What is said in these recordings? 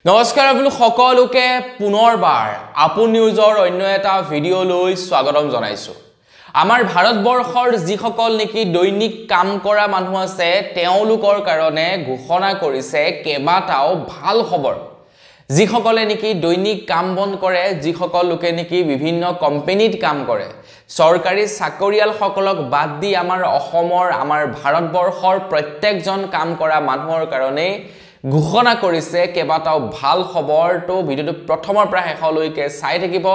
নমস্কাৰ আপোনালোক সকলোকে পুনৰবাৰ আপু নিউজৰ অন্য এটা ভিডিঅ' লৈ স্বাগতম জনাইছো। আমাৰ ভাৰতবৰ্ষৰ যিসকল নেকি দৈনিক কাম কৰা মানুহ আছে তেওঁলোকৰ কাৰণে ঘোষণা কৰিছে কেবাটাও ভাল খবৰ। যিসকলে নেকি দৈনিক কাম বন কৰে, যিসকল লোকে নেকি বিভিন্ন কোম্পানীত কাম কৰে, চৰকাৰী চাকৰিয়াল সকলক বাদ দি আমাৰ অসমৰ আমাৰ ভাৰতবৰ্ষৰ প্ৰত্যেকজন কাম কৰা মানুহৰ কাৰণে ঘোষণা কৰিছে কেবাটাও ভাল খবৰ। তো ভিডিওটো প্ৰথমৰ পৰা শেষলৈকে চাই থাকিব।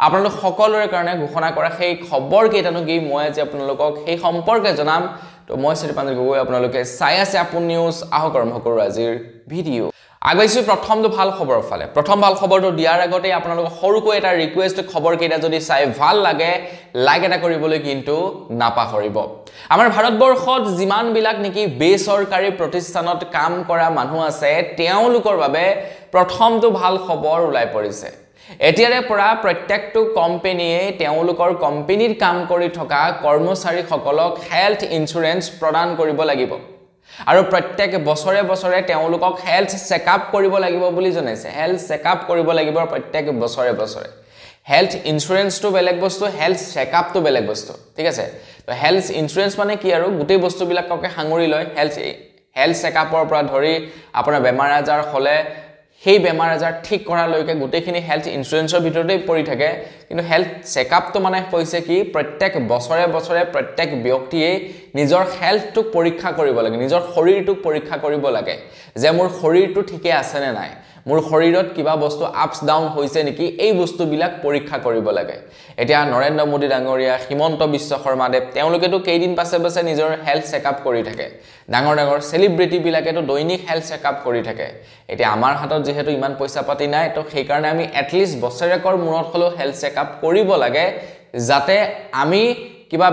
আপোনালোক সকলোৰে কাৰণে ঘোষণা কৰা সেই খবৰ কেইটানো কি মই আজি আপোনালোকক সেই সম্পৰ্কে জনাম। তো মই শ্ৰীপাঞ্জল গগৈ, আপোনালোকে চাই আছে আপু নিউজ। আহক আৰম্ভ কৰোঁ আজিৰ ভিডিঅ'। আগবাইছোঁ প্ৰথমটো ভাল খবৰৰ ফালে। প্ৰথম ভাল খবৰটো দিয়াৰ আগতে আপোনালোকক সৰুকৈ এটা ৰিকুৱেষ্ট, খবৰ কেইটা যদি চাই ভাল লাগে লাইক এটা কৰিবলৈ কিন্তু নাপাহৰিব। আমাৰ ভাৰতবৰ্ষত যিমানবিলাক নেকি বেচৰকাৰী প্ৰতিষ্ঠানত কাম কৰা মানুহ আছে তেওঁলোকৰ বাবে প্ৰথমটো ভাল খবৰ ওলাই পৰিছে। এতিয়াৰে পৰা প্ৰত্যেকটো কোম্পানীয়ে তেওঁলোকৰ কোম্পানীত কাম কৰি থকা কৰ্মচাৰীসকলক হেল্থ ইন্সুৰেন্স প্ৰদান কৰিব লাগিব আৰু প্ৰত্যেক বছৰে বছৰে তেওঁলোকক হেল্থ চেকআপ কৰিব লাগিব বুলি জনাইছে। হেল্থ চেকআপ কৰিব লাগিব প্ৰত্যেক বছৰে বছৰে। হেল্থ ইন্সুৰেন্সটো বেলেগ বস্তু, হেল্থ চেকআপটো বেলেগ বস্তু, ঠিক আছে। তো হেল্থ ইন্সুৰেন্স মানে কি আৰু গোটেই বস্তুবিলাককে সাঙুৰি লয়। হেল্থ চেকআপৰ পৰা ধৰি আপোনাৰ বেমাৰ আজাৰ হ'লে সেই বেমাৰ আজাৰ ঠিক কৰালৈকে গোটেইখিনি হেল্থ ইন্সুৰেন্সৰ ভিতৰতেই পৰি থাকে। কিন্তু হেল্থ চেকআপটো মানে কৈছে কি প্ৰত্যেক বছৰে বছৰে প্ৰত্যেক ব্যক্তিয়ে নিজৰ হেল্থটোক পৰীক্ষা কৰিব লাগে, নিজৰ শৰীৰটোক পৰীক্ষা কৰিব লাগে যে মোৰ শৰীৰটো ঠিকে আছে নে নাই, মোৰ শৰীৰত কিবা বস্তু আপছ ডাউন হৈছে নেকি, এই বস্তুবিলাক পৰীক্ষা কৰিব লাগে। এতিয়া নৰেন্দ্ৰ মোদী ডাঙৰীয়া, হিমন্ত বিশ্ব শৰ্মাদেৱ তেওঁলোকেতো কেইদিন পাছে পাছে নিজৰ হেল্থ চেকআপ কৰি থাকে। ডাঙৰ ডাঙৰ চেলিব্ৰিটিবিলাকেতো দৈনিক হেল্থ চেকআপ কৰি থাকে। এতিয়া আমাৰ হাতত যিহেতু ইমান পইচা পাতি নাই, তো সেইকাৰণে আমি এটলিষ্ট বছৰেকৰ মূৰত হ'লেও হেল্থ চেকআপ কৰিব লাগে যাতে আমি কিবা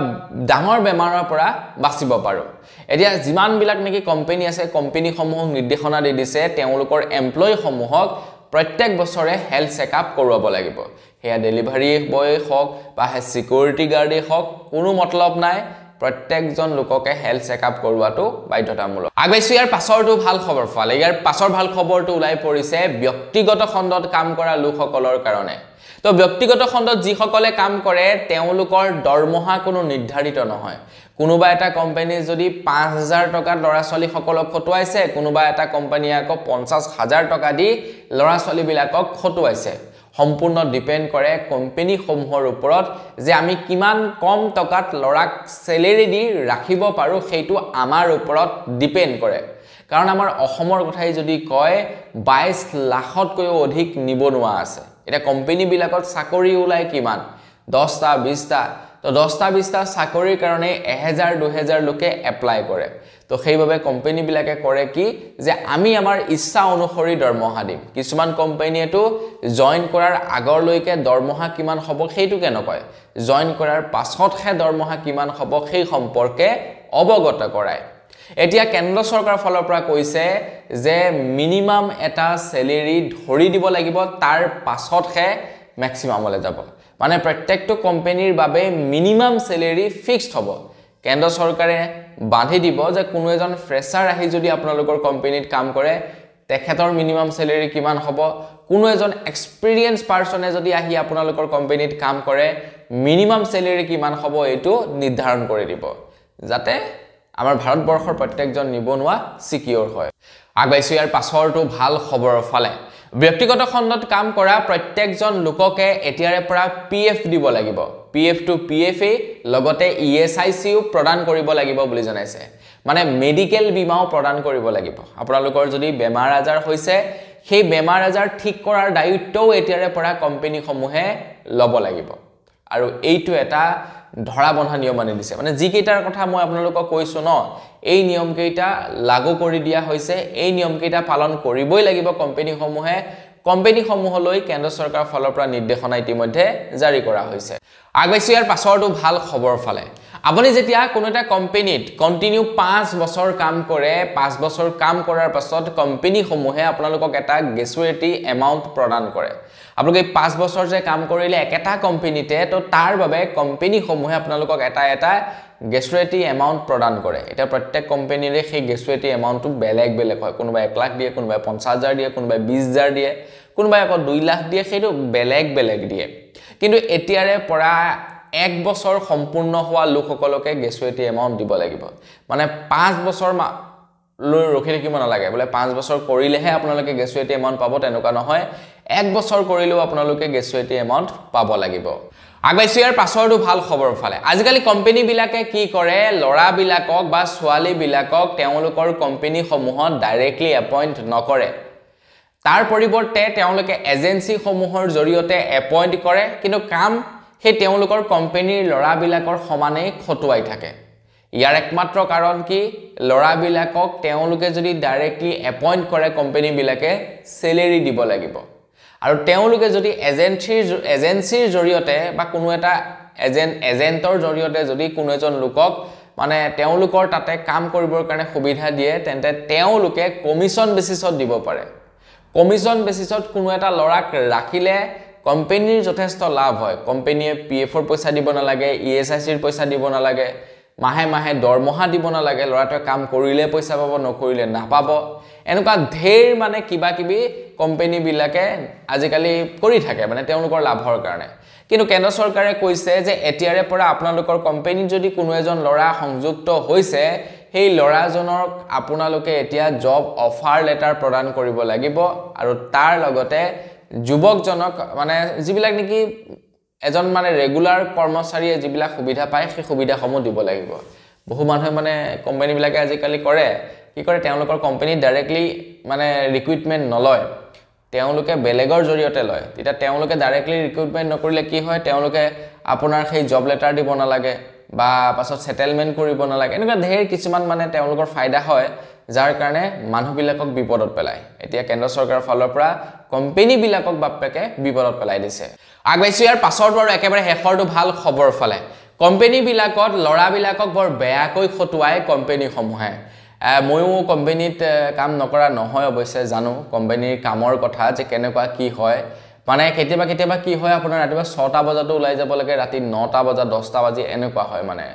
ডাঙৰ বেমাৰৰ পৰা বাচিব পাৰোঁ। এতিয়া যিমানবিলাক নেকি কোম্পানী আছে কোম্পানীসমূহক নিৰ্দেশনা দি দিছে তেওঁলোকৰ এমপ্লয়ীসমূহক প্ৰত্যেক বছৰে হেল্থ চেকআপ কৰোৱাব লাগিব। সেয়া ডেলিভাৰী বয় হওক বা চিকিউৰিটি গাৰ্ডেই হওক, কোনো মতলব নাই, প্ৰত্যেকজন লোককে হেল্থ চেকআপ কৰোৱাটো বাধ্যতামূলক। আগবাইছোঁ ইয়াৰ পাছৰটো ভাল খবৰ ফালে। ইয়াৰ পাছৰ ভাল খবৰটো ওলাই পৰিছে ব্যক্তিগত খণ্ডত কাম কৰা লোকসকলৰ কাৰণে। তো ব্যক্তিগত খণ্ডত যিসকলে কাম কৰে তেওঁলোকৰ দৰমহা কোনো নিৰ্ধাৰিত নহয়। কোনোবা এটা কোম্পানী যদি 5,000 টকাত ল'ৰা ছোৱালীসকলক খটুৱাইছে, কোনোবা এটা কোম্পানীয়ে আকৌ 50,000 টকা দি ল'ৰা ছোৱালীবিলাকক খটুৱাইছে। সম্পূৰ্ণ ডিপেণ্ড কৰে কোম্পানীসমূহৰ ওপৰত যে আমি কিমান কম টকাত ল'ৰাক চেলেৰি দি ৰাখিব পাৰোঁ, সেইটো আমাৰ ওপৰত ডিপেণ্ড কৰে। কাৰণ আমাৰ অসমৰ কথাই যদি কয় 22 লাখতকৈও অধিক নিবনুৱা আছে। এতিয়া কোম্পানীবিলাকত চাকৰি ওলায় কিমান, 10টা 20টা। তো 10টা 20টা চাকৰিৰ কাৰণে 1000-2000 লোকে এপ্লাই কৰে। তো সেইবাবে কোম্পানীবিলাকে কৰে কি যে আমি আমাৰ ইচ্ছা অনুসৰি দৰমহা দিম। কিছুমান কোম্পানীয়েতো জইন কৰাৰ আগৰলৈকে দৰমহা কিমান হ'ব সেইটোকে নকয়, জইন কৰাৰ পাছতহে দৰমহা কিমান হ'ব সেই সম্পৰ্কে অৱগত কৰায়। এতিয়া কেন্দ্ৰ চৰকাৰৰ ফালৰ পৰা কৈছে যে মিনিমাম এটা চেলেৰি ধৰি দিব লাগিব, তাৰ পাছতহে মেক্সিমামলৈ যাব। মানে প্ৰত্যেকটো কোম্পানীৰ বাবে মিনিমাম চেলেৰি ফিক্সড হ'ব। কেন্দ্ৰ চৰকাৰে বান্ধি দিব যে কোনো এজন ফ্ৰেছাৰ আহি যদি আপোনালোকৰ কোম্পানীত কাম কৰে তেখেতৰ মিনিমাম চেলেৰি কিমান হ'ব, কোনো এজন এক্সপিৰিয়েঞ্চ পাৰ্চনে যদি আহি আপোনালোকৰ কোম্পানীত কাম কৰে মিনিমাম চেলেৰি কিমান হ'ব এইটো নিৰ্ধাৰণ কৰি দিব, যাতে আমাৰ ভাৰতবৰ্ষৰ প্ৰত্যেকজন নিবনুৱা চিকিউৰ হয়। আগবাইছোঁ ইয়াৰ পাছৰটো ভাল খবৰৰ ফালে। ব্যক্তিগত খণ্ডত কাম কৰা প্ৰত্যেকজন লোককে এতিয়াৰে পৰা PF দিব লাগিব। PFটো PFA লগতে ESICও প্ৰদান কৰিব লাগিব বুলি জনাইছে। মানে মেডিকেল বীমাও প্ৰদান কৰিব লাগিব। আপোনালোকৰ যদি বেমাৰ আজাৰ হৈছে সেই বেমাৰ আজাৰ ঠিক কৰাৰ দায়িত্বও এতিয়াৰে পৰা কোম্পানীসমূহে ল'ব লাগিব। আৰু এইটো এটা ধৰা বন্ধা নিয়ম আনি দিছে। মানে যিকেইটাৰ কথা মই আপোনালোকক কৈছোঁ ন, এই নিয়মকেইটা লাগু কৰি দিয়া হৈছে। এই নিয়মকেইটা পালন কৰিবই লাগিব কোম্পানীসমূহে। কোম্পানীসমূহলৈ কেন্দ্ৰ চৰকাৰৰ ফালৰ পৰা নিৰ্দেশনা ইতিমধ্যে জাৰি কৰা হৈছে। আগবাইছোঁ ইয়াৰ পাছৰটো ভাল খবৰ ফালে। আপুনি যেতিয়া কোনো এটা কোম্পানীত কন্টিনিউ 5 বছৰ কাম কৰে 5 বছৰ কাম কৰাৰ পাছত কোম্পানী সমূহে আপোনালোকক এটা গ্ৰেচুইটি এমাউন্ট প্ৰদান কৰে আপোনালোকে 5 বছৰ যে কাম কৰিলে একেটা কোম্পানীতে তো তাৰ বাবে কোম্পানী সমূহে আপোনালোকক এটা গ্ৰেচুইটি এমাউন্ট প্ৰদান কৰে এটা প্ৰত্যেক কোম্পানীৰে সেই গ্ৰেচুইটি এমাউন্টটো বেলেগ বেলেগ হয় কোনোবাই 1 লাখ দিয়ে কোনোবাই 50000 দিয়ে কোনোবাই 20000 দিয়ে কোনোবাই আকৌ 2 লাখ দিয়ে সেইটো বেলেগ বেলেগ দিয়ে কিন্তু এতিয়াৰে পৰা 1 বছৰ সম্পূৰ্ণ হোৱা লোকসকলকে গ্ৰেচুইটি এমাউন্ট দিব লাগিব মানে 5 বছৰ লৈ ৰখি থাকিব নালাগে বলে 5 বছৰ কৰিলেহে আপোনালোকে গ্ৰেচুইটি এমাউন্ট পাব তেনেকুৱা নহয় 1 বছৰ কৰিলেও আপোনালোকে গ্ৰেচুইটি এমাউন্ট পাব লাগিব আগবাইছো ইয়াৰ পাছৰটো ভাল খবৰ ফালে আজিকালি কোম্পানী বিলাকে কি কৰে লৰা বিলাকক বা ছোৱালী বিলাকক তেওঁলোকৰ কোম্পানী সমূহত ডাইৰেক্টলি এপইন্ট নকৰে তাৰ পৰিৱৰ্তে তেওঁলোকে এজেন্সি সমূহৰ জৰিয়তে এপইন্ট কৰে কিন্তু কাম হে তেওঁলোকৰ কোম্পানীৰ লৰা বিলাকৰ সমানে খটুৱাই থাকে ইয়াৰ একমাত্ৰ কাৰণ কি লৰা বিলাকক তেওঁলোকে যদি ডাইৰেক্টলি এপইন্ট কৰে কোম্পানী বিলাকে স্যালাৰি দিব লাগিব আৰু তেওঁলোকে যদি এজেন্সিৰ জৰিয়তে বা কোনো এটা এজেন্টৰ জৰিয়তে যদি কোনো এজন লোকক মানে তেওঁলোকৰ তাতে কাম কৰিবৰ কাৰণে সুবিধা দিয়ে তেন্তে তেওঁলোকে কমিশন বেচিছত দিব পাৰে কমিশন বেচিছত কোনো এটা লৰাক ৰাখিলে কোম্পানীৰ যথেষ্ট লাভ হয় কোম্পানীয়ে পিএফৰ পইচা দিব নালাগে ইএসআইচিৰ পইচা দিব নালাগে মাহে মাহে দৰমহা দিব নালাগে লৰাটোৱে কাম কৰিলে পইচা পাব নকৰিলে নাপাব এনেকুৱা ঢেৰ মানে কিবা কিবি কোম্পানী বিলাকে আজিকালি কৰি থাকে মানে তেওঁলোকৰ লাভৰ কাৰণে কিন্তু কেন্দ্ৰ চৰকাৰে কৈছে যে এতিয়াৰে পৰা আপোনালোকৰ কোম্পানীত যদি কোনো এজন লৰা সংযুক্ত হৈছে সেই লৰাজনক আপোনালোকে এতিয়া জব অফাৰ লেটাৰ প্ৰদান কৰিব লাগিব আৰু তাৰ লগতে যুৱকজনক মানে যিবিলাক নেকি এজন মানে ৰেগুলাৰ কৰ্মচাৰীয়ে যিবিলাক সুবিধা পায় সেই সুবিধাসমূহ দিব লাগিব বহু মানুহে মানে কোম্পানী বিলাকে আজিকালি কৰে কি কৰে তেওঁলোকৰ কোম্পানী ডাইৰেক্টলি মানে ৰিক্ৰুটমেন্ট নলয় তেওঁলোকে বেলেগৰ জৰিয়তে লয় তেতিয়া তেওঁলোকে ডাইৰেক্টলি ৰিক্ৰুটমেন্ট নকৰিলে কি হয় তেওঁলোকে আপোনাৰ সেই জব লেটাৰ দিব নালাগে বা পাছত সেটেলমেন্ট কৰিব নালাগে এনেকুৱা ঢেৰ কিছুমান মানে তেওঁলোকৰ ফায়দা হয় যাৰ কাৰণে মানুহবিলাকক বিপদত পেলায় এতিয়া কেন্দ্ৰ চৰকাৰৰ ফালৰ পৰা কোম্পানী বিলাকক বাপেকে বিপদত পেলাই দিছে আগবাইছো ইয়াৰ পাছৰটো আৰু একেবাৰে হেখৰটো ভাল খবৰ ফালে কোম্পানী বিলাকত লৰা বিলাকক বৰ বেয়াকৈ খটুৱাই কোম্পানী সমূহে ময়ো কোম্পানীত কাম নকৰা নহয় অৱশ্যে জানো কোম্পানীৰ কামৰ কথা যে কেনেকুৱা কি হয় মানে কেতিয়াবা কি হয় আপোনাৰ ৰাতিপুৱা 6টা বজাতো ওলাই যাব লাগে ৰাতি 9টা বজা 10টা বাজি এনেকুৱা হয় মানে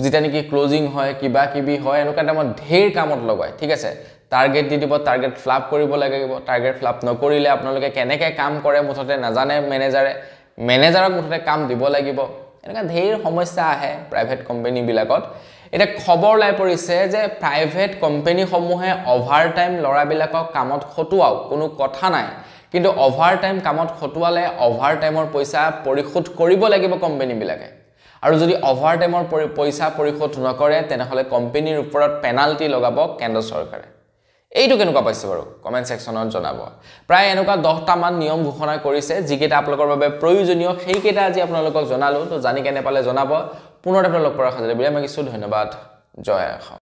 যেটা নেকি ক্লোজিং হয় কিবা কিবি হয় এনেকুৱা টাইমত ঢেৰ কামত লগায় ঠিক আছে টাৰ্গেট দি দিব টাৰ্গেট ফ্লাপ কৰিব লাগিব টাৰ্গেট ফ্লাপ নকৰিলে আপোনালোকে কেনেকৈ কাম কৰে মুঠতে নাজানে মেনেজাৰক মুঠতে কাম দিব লাগিব এনেকুৱা ঢেৰ সমস্যা আহে প্ৰাইভেট কোম্পানী বিলাকত এটা খবৰ লাই পৰিছে যে প্ৰাইভেট কোম্পানী সমূহে ওভাৰটাইম লৰা বিলাকক কামত খটুৱাও কোনো কথা নাই কিন্তু ওভাৰটাইম কামত খটুৱালে ওভাৰটাইমৰ পইচা পৰিশোধ কৰিব লাগিব কোম্পানী বিলাকে আৰু যদি ওভাৰটাইমৰ পইচা পৰিশোধ নকৰে তেনেহলে কোম্পানীৰ ওপৰত পেনাল্টি লগাব কেন্দ্ৰ চৰকাৰে এইটো কেনেকুৱা পাইছে বাৰু কমেন্ট সেকশনত জনাব প্ৰায় এনেকুৱা 10টা মান নিয়ম ঘোষণা কৰিছে যিকেইটা আপোনালোকৰ বাবে প্ৰয়োজনীয় সেইকেইটা আজি আপোনালোকক জনালো তো জানি কেনে পালে জনাব পুনৰ আপোনালোক পৰা খাজৰে বিৰাম মাগিছো ধন্যবাদ জয় অসম